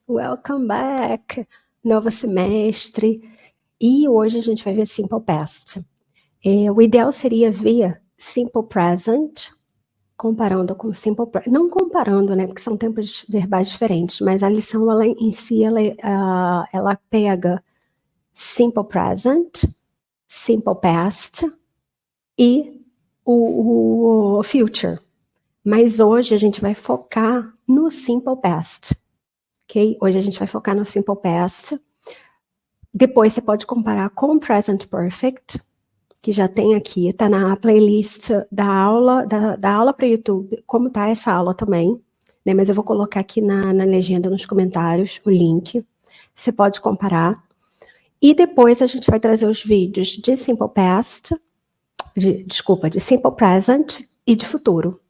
Welcome back! Novo semestre. E hoje a gente vai ver Simple Past. O ideal seria ver Simple Present, comparando com Simple Present. Não comparando, né? Porque são tempos verbais diferentes, mas a lição ela, em si, ela pega Simple Present, Simple Past e o Future. Mas hoje a gente vai focar no Simple Past. Okay? Hoje a gente vai focar no Simple Past. Depois você pode comparar com o Present Perfect, que já tem aqui, tá na playlist da aula para o YouTube, como tá essa aula também, né? Mas eu vou colocar aqui na legenda, nos comentários, o link. Você pode comparar. E depois a gente vai trazer os vídeos de Simple Past, de Simple Present e de futuro.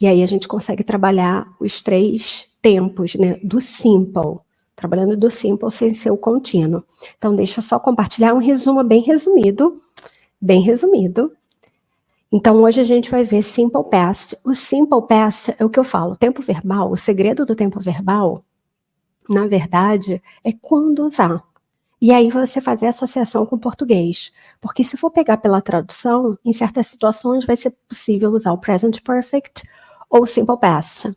E aí a gente consegue trabalhar os 3 tempos, né, do Simple, trabalhando do Simple sem ser o contínuo. Então, deixa eu só compartilhar um resumo bem resumido. Então, hoje a gente vai ver Simple Past. O Simple Past é o que eu falo, tempo verbal, o segredo do tempo verbal, na verdade, é quando usar. E aí você fazer associação com o português. Porque se for pegar pela tradução, em certas situações vai ser possível usar o Present Perfect ou Simple Past.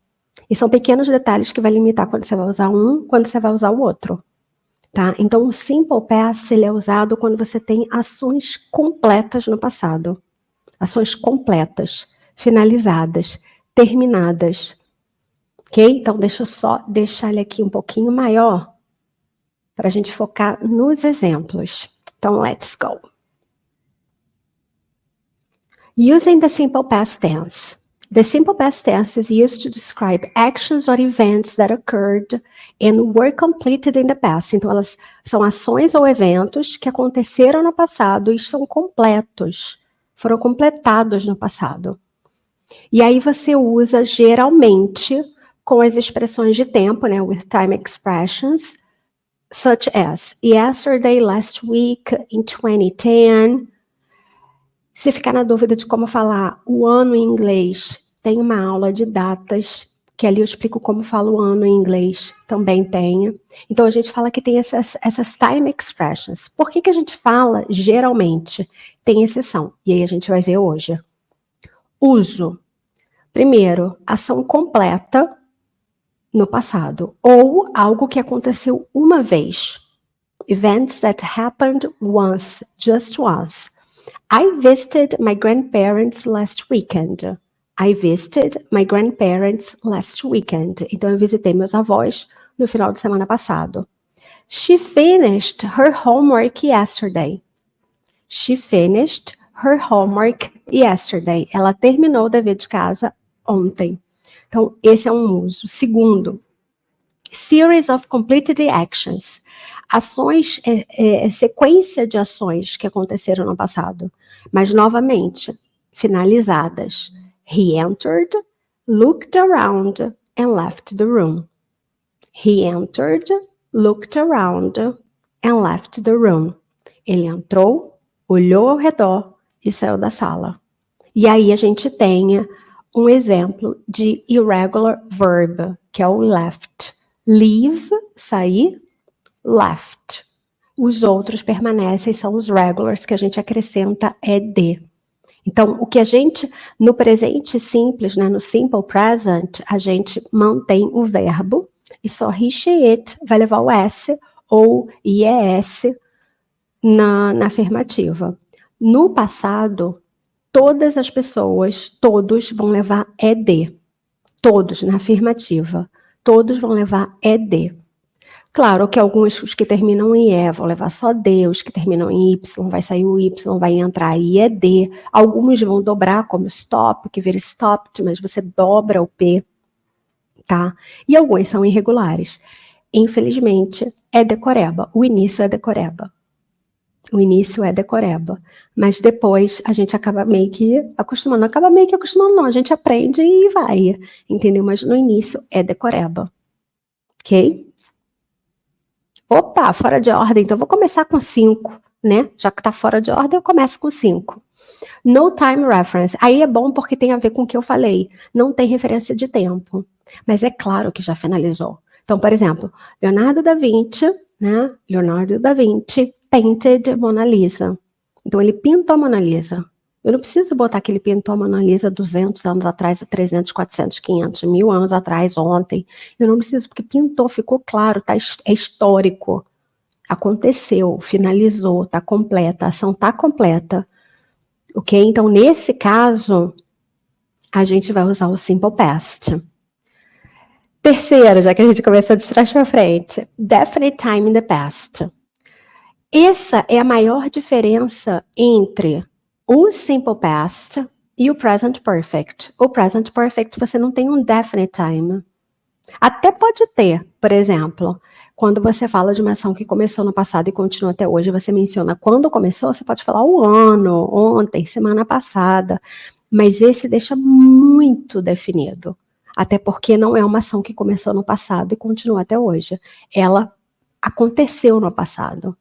E são pequenos detalhes que vai limitar quando você vai usar um, quando você vai usar o outro. Tá? Então, o Simple Past ele é usado quando você tem ações completas no passado. Ações completas, finalizadas, terminadas. Ok? Então, deixa eu só deixar ele aqui um pouquinho maior para a gente focar nos exemplos. Então, let's go. Using the simple past tense. The simple past tense is used to describe actions or events that occurred and were completed in the past. Então, elas são ações ou eventos que aconteceram no passado e são completos, foram completados no passado. E aí você usa geralmente com as expressões de tempo, né, with time expressions, such as yesterday, last week, in 2010. Se ficar na dúvida de como falar o ano em inglês, tem uma aula de datas, que ali eu explico como falo o ano em inglês, também tem. Então, a gente fala que tem essas time expressions. Por que a gente fala geralmente? Tem exceção, e aí a gente vai ver hoje. Uso. Primeiro, ação completa no passado, ou algo que aconteceu uma vez. Events that happened once, just once. I visited my grandparents last weekend. I visited my grandparents last weekend. Então, eu visitei meus avós no final de semana passado. She finished her homework yesterday. She finished her homework yesterday. Ela terminou o dever de casa ontem. Então, esse é um uso. Segundo, series of completed actions. Ações, sequência de ações que aconteceram no passado, mas novamente, finalizadas. He entered, looked around and left the room. He entered, looked around and left the room. Ele entrou, olhou ao redor e saiu da sala. E aí a gente tem um exemplo de irregular verb, que é o left. Leave, sair, left. Os outros permanecem, são os regulars, que a gente acrescenta ed. Então, o que a gente, no presente simples, né, no simple present, a gente mantém o verbo e só he, it vai levar o s ou ies na afirmativa. No passado, todas as pessoas, todos vão levar ed. Todos, na afirmativa. Todos vão levar ed. Claro que alguns, os que terminam em E, vão levar só D, os que terminam em Y, vai sair o Y, vai entrar IED. Alguns vão dobrar, como stop, que vira stopped, mas você dobra o P, tá? E alguns são irregulares. Infelizmente, é decoreba. O início é decoreba. O início é decoreba. Mas depois a gente acaba meio que acostumando. Acaba meio que acostumando, não. A gente aprende e vai, entendeu? Mas no início é decoreba. Ok? Opa, fora de ordem, então vou começar com 5, né? Já que tá fora de ordem, eu começo com 5. No time reference. Aí é bom porque tem a ver com o que eu falei. Não tem referência de tempo. Mas é claro que já finalizou. Então, por exemplo, Leonardo da Vinci, né? Leonardo da Vinci painted Mona Lisa. Então, ele pintou a Mona Lisa. Eu não preciso botar que ele pintou a Mona Lisa 200 anos atrás, 300, 400, 500, 1000 anos atrás, ontem. Eu não preciso, porque pintou, ficou claro, tá, é histórico. Aconteceu, finalizou, tá completa, a ação tá completa. Ok? Então, nesse caso, a gente vai usar o Simple Past. Terceira, já que a gente começou de trás para frente, Definite Time in the Past. Essa é a maior diferença entre o Simple Past e o Present Perfect. O Present Perfect você não tem um Definite Time. Até pode ter, por exemplo, quando você fala de uma ação que começou no passado e continua até hoje, você menciona quando começou, você pode falar o ano, ontem, semana passada, mas esse deixa muito definido. Até porque não é uma ação que começou no passado e continua até hoje. Ela aconteceu no passado.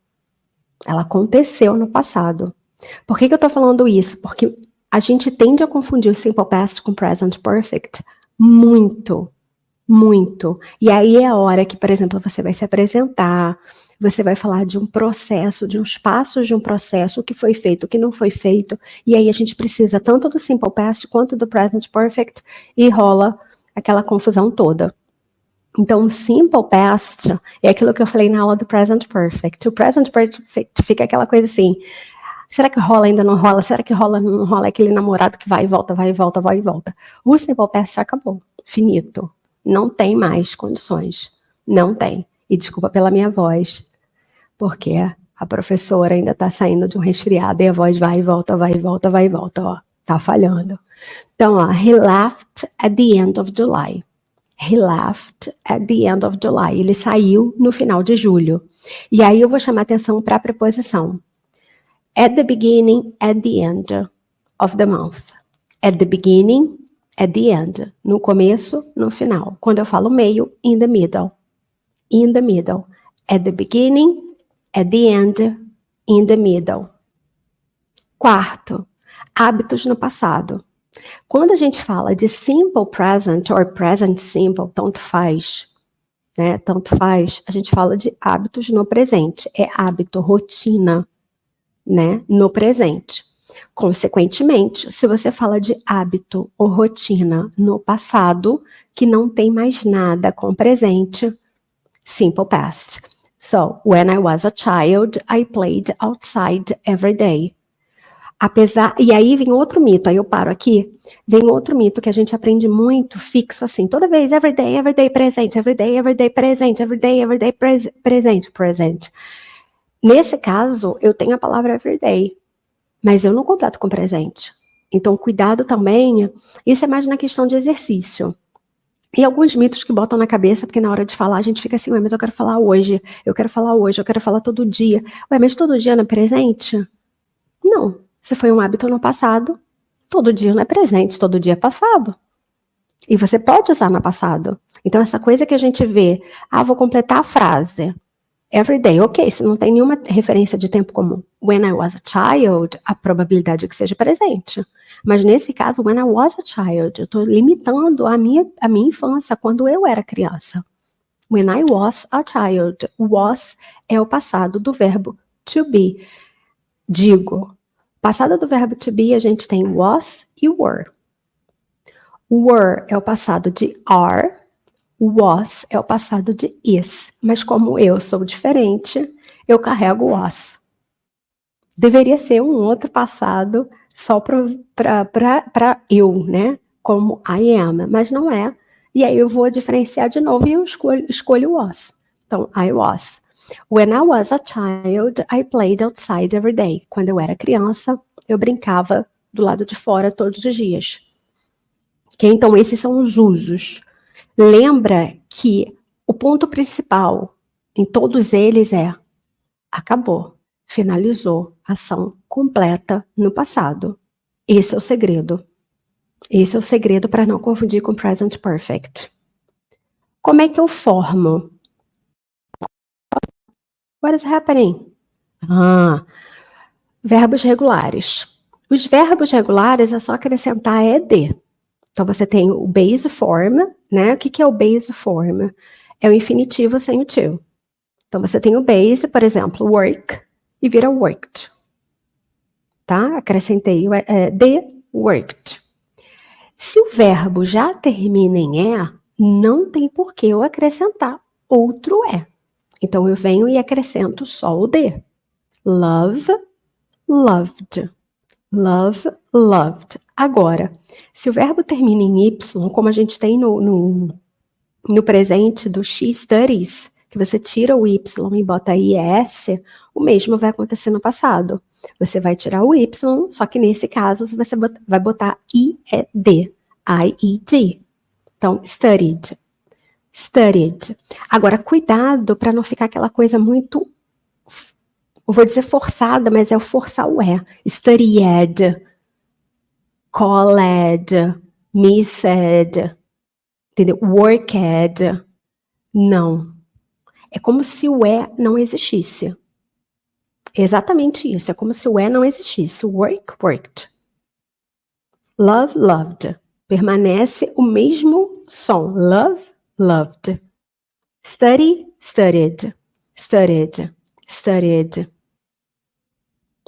Ela aconteceu no passado. Por que eu tô falando isso? Porque a gente tende a confundir o Simple Past com Present Perfect muito. Muito. E aí é a hora que, por exemplo, você vai se apresentar, você vai falar de um processo, de uns passos de um processo, o que foi feito, o que não foi feito, e aí a gente precisa tanto do Simple Past quanto do Present Perfect, e rola aquela confusão toda. Então, o Simple Past é aquilo que eu falei na aula do Present Perfect. O Present Perfect fica aquela coisa assim, será que rola, ainda não rola? Será que rola, não rola? É aquele namorado que vai e volta, vai e volta, vai e volta. O Simple Past já acabou, finito. Não tem mais condições. Não tem. E desculpa pela minha voz, porque a professora ainda está saindo de um resfriado e a voz vai e volta, vai e volta, vai e volta, ó. Tá falhando. Então, ó, he left at the end of July. He left at the end of July. Ele saiu no final de julho. E aí eu vou chamar atenção para a preposição. At the beginning, at the end of the month. At the beginning, at the end. No começo, no final. Quando eu falo meio, in the middle. In the middle. At the beginning, at the end, in the middle. Quarto, hábitos no passado. Quando a gente fala de simple present or present simple, tanto faz, né? Tanto faz, a gente fala de hábitos no presente. É hábito, rotina, né? No presente. Consequentemente, se você fala de hábito ou rotina no passado, que não tem mais nada com presente, simple past. So, when I was a child, I played outside every day. E aí vem outro mito, aí eu paro aqui, vem outro mito que a gente aprende muito fixo assim, toda vez, everyday, presente, everyday, presente, everyday, presente. Nesse caso, eu tenho a palavra everyday, mas eu não completo com presente. Então, cuidado também, isso é mais na questão de exercício. E alguns mitos que botam na cabeça, porque na hora de falar a gente fica assim, ué, mas eu quero falar hoje, eu quero falar todo dia. Ué, mas todo dia não é presente? Não. Se foi um hábito no passado, todo dia não é presente, todo dia é passado. E você pode usar no passado. Então, essa coisa que a gente vê, vou completar a frase. Everyday, ok, se não tem nenhuma referência de tempo comum. When I was a child, a probabilidade é que seja presente. Mas nesse caso, when I was a child, eu estou limitando a minha infância, quando eu era criança. When I was a child, was é o passado do verbo to be. Digo, passado do verbo to be, a gente tem was e were. Were é o passado de are, was é o passado de is. Mas como eu sou diferente, eu carrego was. Deveria ser um outro passado só para eu, né? Como I am, mas não é. E aí eu vou diferenciar de novo e eu escolho was. Então, I was. When I was a child, I played outside every day. Quando eu era criança, eu brincava do lado de fora todos os dias. Okay? Então, esses são os usos. Lembra que o ponto principal em todos eles é acabou, finalizou, ação completa no passado. Esse é o segredo. Esse é o segredo para não confundir com present perfect. Como é que eu formo? What is happening? Verbos regulares. Os verbos regulares é só acrescentar ed. Então, você tem o base form, né? O que é o base form? é o infinitivo sem o to. Então, você tem o base, por exemplo, work, e vira worked. Tá? Acrescentei the worked. Se o verbo já termina em é, não tem por que eu acrescentar outro é. Então, eu venho e acrescento só o de. Love, loved. Love, loved. Agora, se o verbo termina em y, como a gente tem no presente do she studies, que você tira o y e bota IS, o mesmo vai acontecer no passado. Você vai tirar o y, só que nesse caso você vai botar IED, IED. Então, studied, studied. Agora, cuidado para não ficar aquela coisa muito, eu vou dizer forçada, mas é o forçar o é. Studied, called, missed, entendeu? Worked. Não. É como se o é não existisse. Exatamente isso. É como se o é não existisse. Work, worked. Love, loved. Permanece o mesmo som. Love, loved. Study, studied. Studied, studied.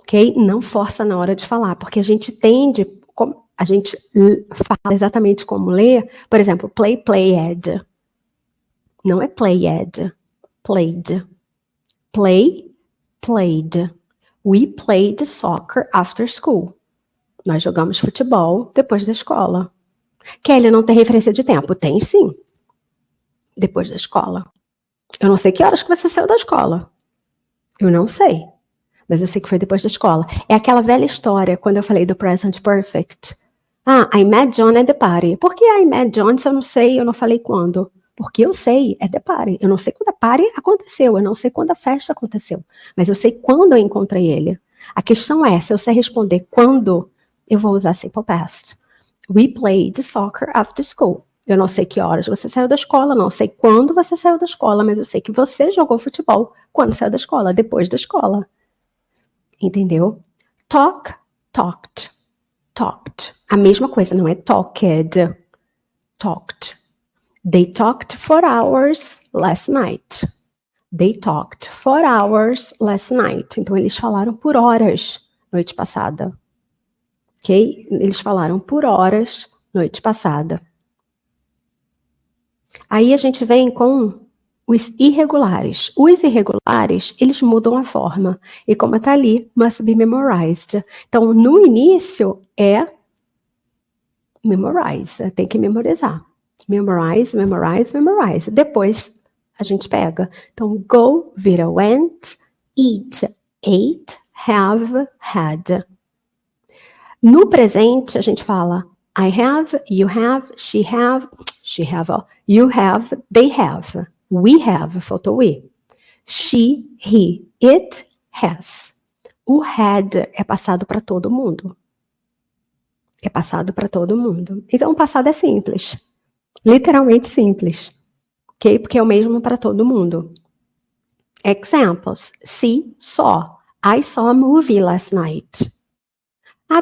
Ok? Não força na hora de falar, porque a gente tende, a gente fala exatamente como ler, por exemplo, play, played. Não é played, played. Play, played. We played soccer after school. Nós jogamos futebol depois da escola. Kelly, não tem referência de tempo? Tem sim. Depois da escola. Eu não sei que horas que você saiu da escola. Eu não sei. Mas eu sei que foi depois da escola. É aquela velha história, quando eu falei do present perfect. I met John at the party. Por que I met John se eu não sei, eu não falei quando? Porque eu sei, é the party. Eu não sei quando a party aconteceu, eu não sei quando a festa aconteceu. Mas eu sei quando eu encontrei ele. A questão é, se eu sei responder quando, eu vou usar simple past. We played soccer after school. Eu não sei que horas você saiu da escola, não sei quando você saiu da escola, mas eu sei que você jogou futebol quando saiu da escola, depois da escola. Entendeu? Talk, talked, talked. A mesma coisa, não é talked, talked. They talked for hours last night. They talked for hours last night. Então, eles falaram por horas noite passada. Ok? Eles falaram por horas noite passada. Aí a gente vem com os irregulares. Os irregulares, eles mudam a forma. E como está ali, must be memorized. Então, no início é memorize, tem que memorizar. Memorize, memorize, memorize. Depois a gente pega. Então, go vira went, eat, ate, have, had. No presente, a gente fala I have, you have, she have, you have, they have, we have, faltou we. She, he, it, has. O had é passado para todo mundo. É passado para todo mundo. Então, o passado é simples. Literalmente simples. Ok? Porque é o mesmo para todo mundo. Examples. See, saw. I saw a movie last night.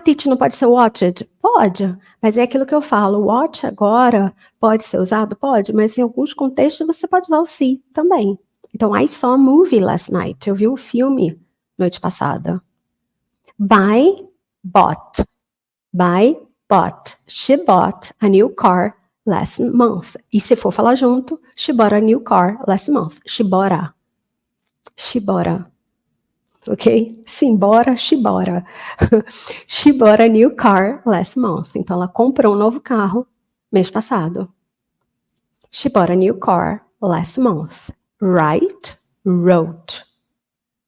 Teacher, não pode ser watched? Pode. Mas é aquilo que eu falo. Watch agora pode ser usado? Pode. Mas em alguns contextos você pode usar o see também. Então, I saw a movie last night. Eu vi um filme noite passada. Buy, bought. Buy, bought. She bought a new car last month. E se for falar junto, she bought a new car last month. She bought a. She bought a. Ok? Simbora, she bought a. She bought a new car last month. Então, ela comprou um novo carro mês passado. She bought a new car last month. Write, wrote.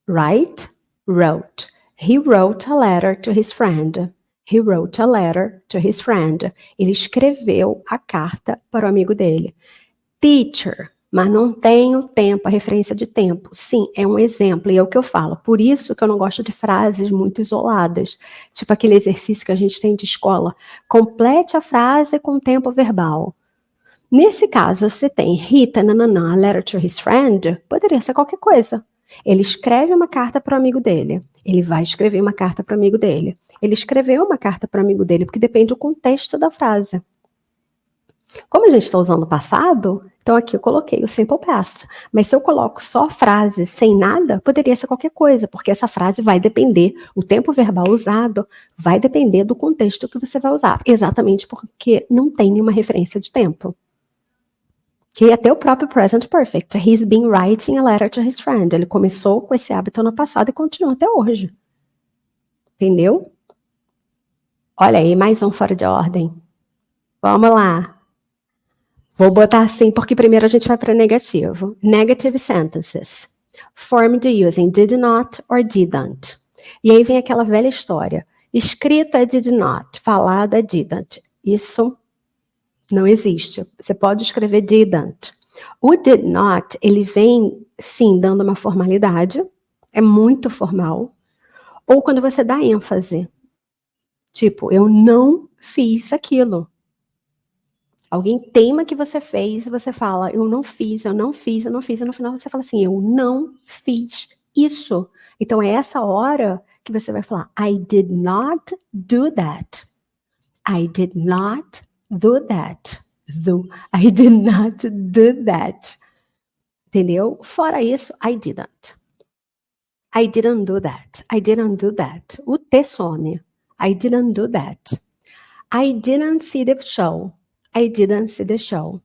Write, wrote. He wrote a letter to his friend. He wrote a letter to his friend. Ele escreveu a carta para o amigo dele. Teacher, mas não tem o tempo, a referência de tempo. Sim, é um exemplo, e é o que eu falo. Por isso que eu não gosto de frases muito isoladas. Tipo aquele exercício que a gente tem de escola. Complete a frase com tempo verbal. Nesse caso, você tem Rita, a letter to his friend, poderia ser qualquer coisa. Ele escreve uma carta para o amigo dele. Ele vai escrever uma carta para o amigo dele. Ele escreveu uma carta para o amigo dele, porque depende do contexto da frase. Como a gente está usando o passado, Então aqui eu coloquei o simple past. Mas se eu coloco só frase sem nada, poderia ser qualquer coisa, porque essa frase vai depender, o tempo verbal usado vai depender do contexto que você vai usar. Exatamente porque não tem nenhuma referência de tempo. Que até o próprio present perfect. He's been writing a letter to his friend. Ele começou com esse hábito no passado e continua até hoje. Entendeu? Olha aí, mais um fora de ordem. Vamos lá. Vou botar assim, porque primeiro a gente vai para negativo. Negative sentences. Formed using did not or didn't. E aí vem aquela velha história. Escrito é did not, falado é didn't. Isso não existe. Você pode escrever didn't. O did not, ele vem, sim, dando uma formalidade. É muito formal. Ou quando você dá ênfase. Tipo, eu não fiz aquilo. Alguém teima que você fez e você fala, eu não fiz, eu não fiz, eu não fiz. E no final você fala assim, eu não fiz isso. Então é essa hora que você vai falar, I did not do that. I did not do that. I did not do that. Entendeu? Fora isso, I didn't. I didn't do that. I didn't do that. O T some. I didn't do that. I didn't see the show. I didn't see the show.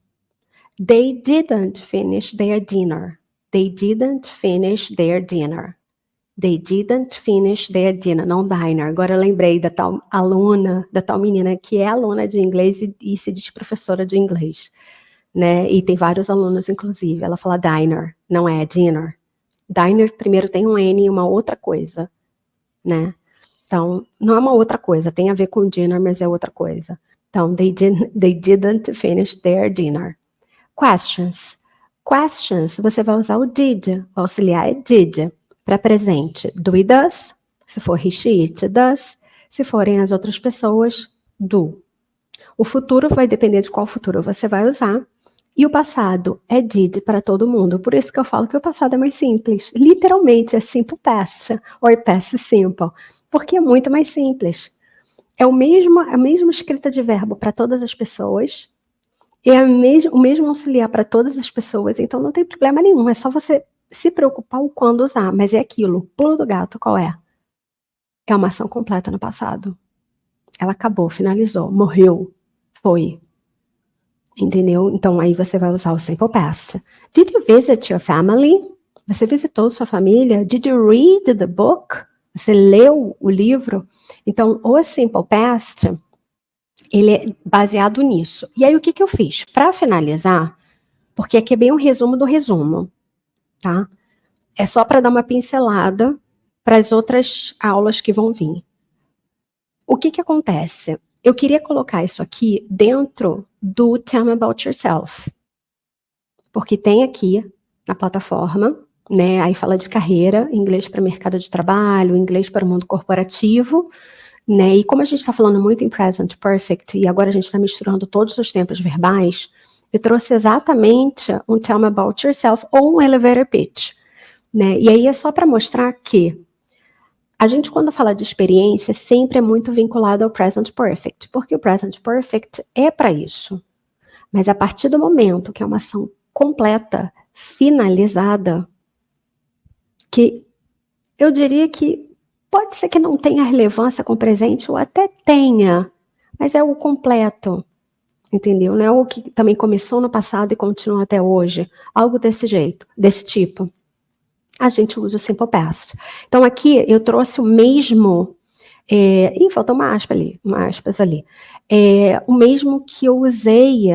They didn't finish their dinner. They didn't finish their dinner. They didn't finish their dinner. Não diner. Agora eu lembrei da tal aluna, da tal menina que é aluna de inglês e se diz professora de inglês. Né? E tem vários alunos, inclusive. Ela fala diner, não é dinner. Diner primeiro tem um N e uma outra coisa. Né? Então, não é uma outra coisa. Tem a ver com dinner, mas é outra coisa. Então, they didn't finish their dinner. Questions. Questions, você vai usar o did. O auxiliar é did. Para presente, do e does. Se for he, she, it, does. Se forem as outras pessoas, do. O futuro vai depender de qual futuro você vai usar. E o passado é did para todo mundo. Por isso que eu falo que o passado é mais simples. Literalmente, é simple past. Or past simple. Porque é muito mais simples. É a mesma escrita de verbo para todas as pessoas. É o mesmo auxiliar para todas as pessoas. Então não tem problema nenhum. É só você se preocupar o quando usar. Mas é aquilo. Pulo do gato, qual é? É uma ação completa no passado. Ela acabou, finalizou, morreu, foi. Entendeu? Então aí você vai usar o simple past. Did you visit your family? Você visitou sua família? Did you read the book? Você leu o livro? Então, o simple past, ele é baseado nisso. E aí, o que eu fiz? Para finalizar, porque aqui é bem um resumo do resumo, tá? É só para dar uma pincelada para as outras aulas que vão vir. O que acontece? Eu queria colocar isso aqui dentro do Tell Me About Yourself. Porque tem aqui na plataforma, né? Aí fala de carreira, inglês para mercado de trabalho, inglês para o mundo corporativo, né? E como a gente está falando muito em present perfect e agora a gente está misturando todos os tempos verbais, eu trouxe exatamente um Tell Me About Yourself ou um elevator pitch, né? E aí é só para mostrar que a gente, quando fala de experiência, sempre é muito vinculado ao present perfect, porque o present perfect é para isso. Mas a partir do momento que é uma ação completa, finalizada, que eu diria que pode ser que não tenha relevância com o presente, ou até tenha, mas é o completo, entendeu? Não é o que também começou no passado e continua até hoje. Algo desse jeito, desse tipo. A gente usa o simple past. Então aqui eu trouxe o mesmo, faltou uma aspas ali. O mesmo que eu usei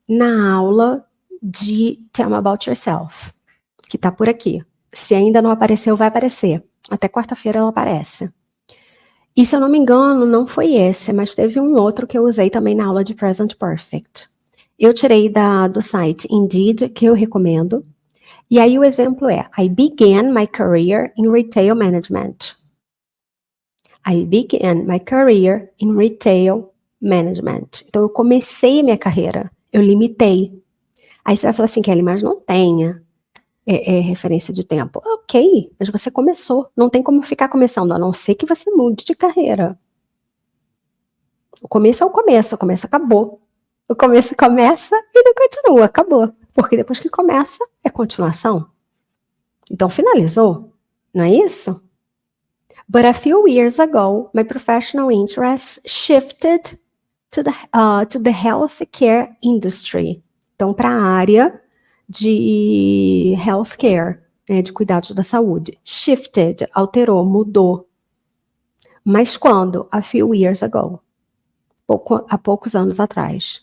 na aula de Tell Me About Yourself, que tá por aqui. Se ainda não apareceu, vai aparecer. Até quarta-feira ela aparece. E se eu não me engano, não foi esse, mas teve um outro que eu usei também na aula de Present Perfect. Eu tirei do site Indeed, que eu recomendo. E aí o exemplo é, I began my career in retail management. I began my career in retail management. Então eu comecei minha carreira, eu limitei. Aí você vai falar assim, Kelly, mas não tenha referência de tempo. Ok, mas você começou, não tem como ficar começando, a não ser que você mude de carreira. O começo é o começo acabou. O começo começa e não continua, acabou. Porque depois que começa, é continuação. Então, finalizou, não é isso? But a few years ago, my professional interests shifted to the healthcare industry. Então, para a área de healthcare, né, de cuidados da saúde. Shifted, alterou, mudou. Mas quando? A few years ago. Há poucos anos atrás.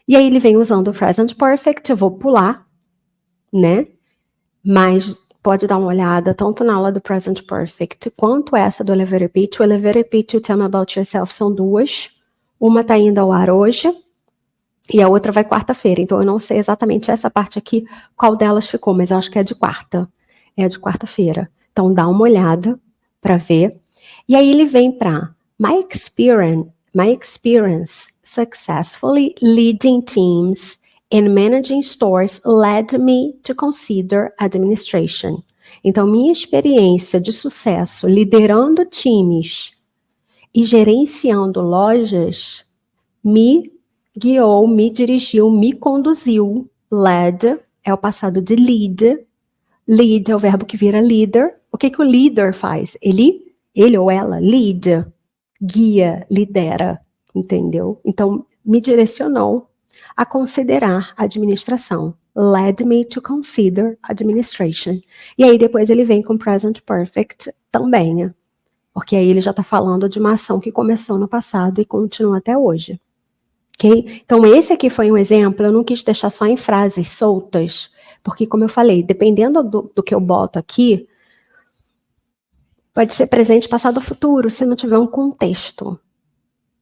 E aí ele vem usando o present perfect, eu vou pular, né? Mas pode dar uma olhada tanto na aula do present perfect quanto essa do elevator pitch. O elevator pitch e o tell me about yourself são duas. Uma tá indo ao ar hoje e a outra vai quarta-feira. Então eu não sei exatamente essa parte aqui, qual delas ficou, mas eu acho que é de quarta. É de quarta-feira. Então dá uma olhada para ver. E aí ele vem para my experience successfully leading teams and managing stores led me to consider administration. Então, minha experiência de sucesso liderando times e gerenciando lojas me guiou, me dirigiu, me conduziu. Led é o passado de lead. Lead é o verbo que vira leader. O que o líder faz? Ele ou ela, lead, guia, lidera, entendeu? Então, me direcionou a considerar a administração. Led me to consider administration. E aí depois ele vem com present perfect também, porque aí ele já está falando de uma ação que começou no passado e continua até hoje. Ok? Então esse aqui foi um exemplo, eu não quis deixar só em frases soltas, porque como eu falei, dependendo do que eu boto aqui, pode ser presente, passado ou futuro, se não tiver um contexto.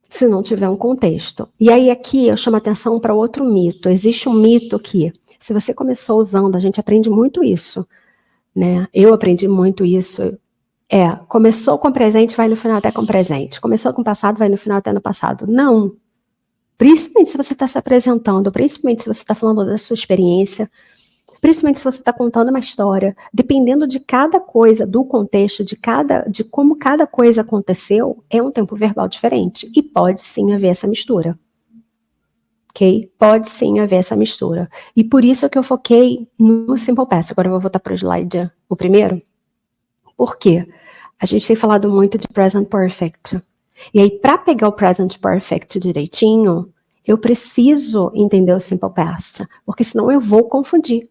Se não tiver um contexto. E aí aqui eu chamo a atenção para outro mito. Existe um mito que, se você começou usando, a gente aprende muito isso, né? Eu aprendi muito isso. Começou com presente, vai no final até com presente. Começou com passado, vai no final até no passado. Não. Principalmente se você está se apresentando, principalmente se você está falando da sua experiência, principalmente se você está contando uma história, dependendo de cada coisa, do contexto, de como cada coisa aconteceu, é um tempo verbal diferente. E pode sim haver essa mistura. Ok? Pode sim haver essa mistura. E por isso que eu foquei no Simple Past. Agora eu vou voltar para o slide, o primeiro. Por quê? A gente tem falado muito de Present Perfect. E aí, para pegar o Present Perfect direitinho, eu preciso entender o Simple Past. Porque senão eu vou confundir.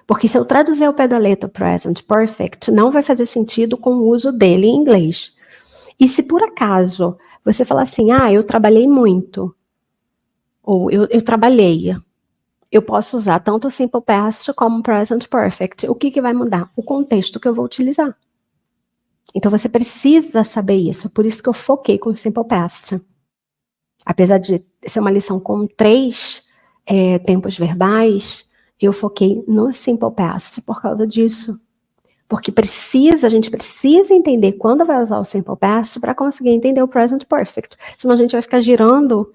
Porque se eu traduzir ao pé da letra Present Perfect, não vai fazer sentido com o uso dele em inglês. E se por acaso você falar assim, eu trabalhei muito, ou eu trabalhei, eu posso usar tanto o Simple Past como o Present Perfect. O que vai mudar? O contexto que eu vou utilizar. Então você precisa saber isso, por isso que eu foquei com o Simple Past. Apesar de ser uma lição com 3 tempos verbais, eu foquei no Simple Past por causa disso. Porque a gente precisa entender quando vai usar o Simple Past para conseguir entender o Present Perfect. Senão a gente vai ficar girando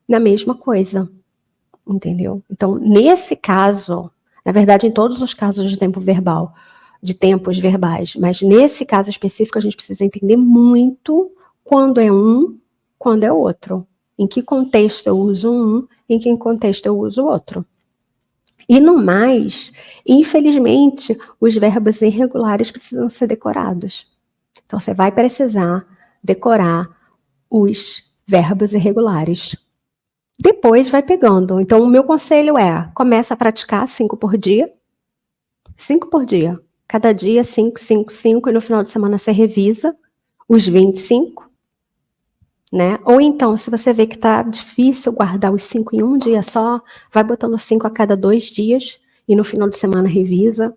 na mesma coisa. Entendeu? Então, nesse caso, na verdade, em todos os casos de tempo verbal, de tempos verbais, mas nesse caso específico a gente precisa entender muito quando é um, quando é outro. Em que contexto eu uso um, em que contexto eu uso outro. E no mais, infelizmente, os verbos irregulares precisam ser decorados. Então, você vai precisar decorar os verbos irregulares. Depois vai pegando. Então, o meu conselho começa a praticar 5 por dia. 5 por dia. Cada dia, 5, 5, 5. E no final de semana você revisa os 25. Né? Ou então, se você vê que está difícil guardar os 5 em um dia só, vai botando 5 a cada 2 dias e no final de semana revisa,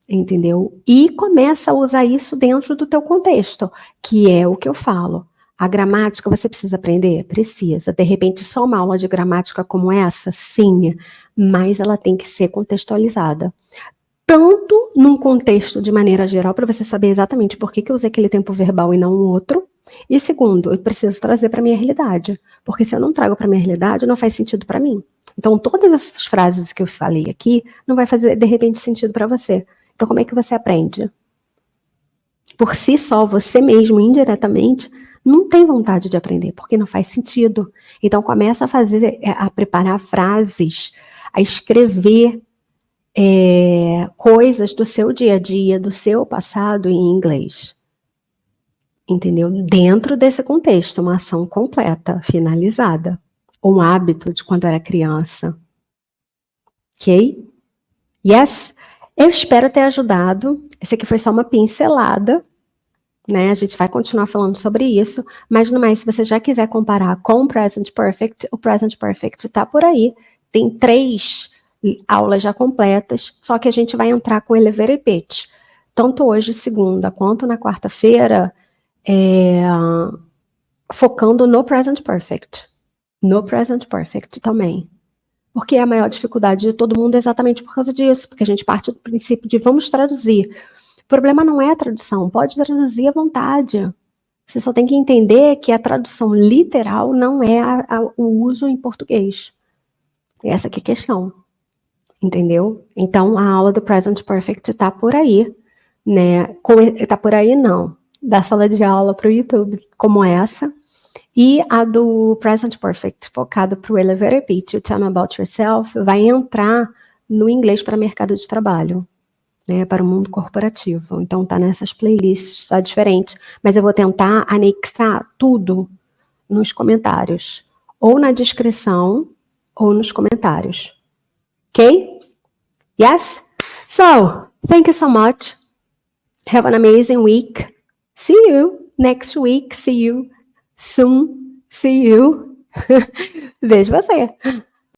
entendeu? E começa a usar isso dentro do teu contexto, que é o que eu falo. A gramática você precisa aprender? Precisa. De repente, só uma aula de gramática como essa? Sim, mas ela tem que ser contextualizada. Tanto num contexto de maneira geral, para você saber exatamente por que eu usei aquele tempo verbal e não o outro. E segundo, eu preciso trazer para a minha realidade. Porque se eu não trago para a minha realidade, não faz sentido para mim. Então, todas essas frases que eu falei aqui, não vai fazer, de repente, sentido para você. Então, como é que você aprende? Por si só, você mesmo, indiretamente, não tem vontade de aprender, porque não faz sentido. Então, começa a preparar frases, a escrever coisas do seu dia a dia, do seu passado em inglês. Entendeu? Dentro desse contexto, uma ação completa, finalizada. Um hábito de quando era criança. Ok? Yes? Eu espero ter ajudado. Esse aqui foi só uma pincelada, né? A gente vai continuar falando sobre isso, mas no mais, se você já quiser comparar com o Present Perfect tá por aí. Tem 3 aulas já completas, só que a gente vai entrar com elevator pitch. Tanto hoje, segunda, quanto na quarta-feira, focando no Present Perfect. No Present Perfect também. Porque é a maior dificuldade de todo mundo exatamente por causa disso, porque a gente parte do princípio de vamos traduzir. O problema não é a tradução, pode traduzir à vontade. Você só tem que entender que a tradução literal não é o uso em português. Essa aqui é a questão. Entendeu? Então, a aula do Present Perfect tá por aí, né? Tá por aí, não. Da sala de aula para o YouTube, como essa. E a do Present Perfect, focado para o Elevator Pitch, o Tell Me About Yourself, vai entrar no inglês para mercado de trabalho, né, para o mundo corporativo. Então, tá nessas playlists, tá diferente. Mas eu vou tentar anexar tudo nos comentários. Ou na descrição, ou nos comentários. Ok? Yes? So, thank you so much. Have an amazing week. See you next week. See you soon. See you. Vejo você.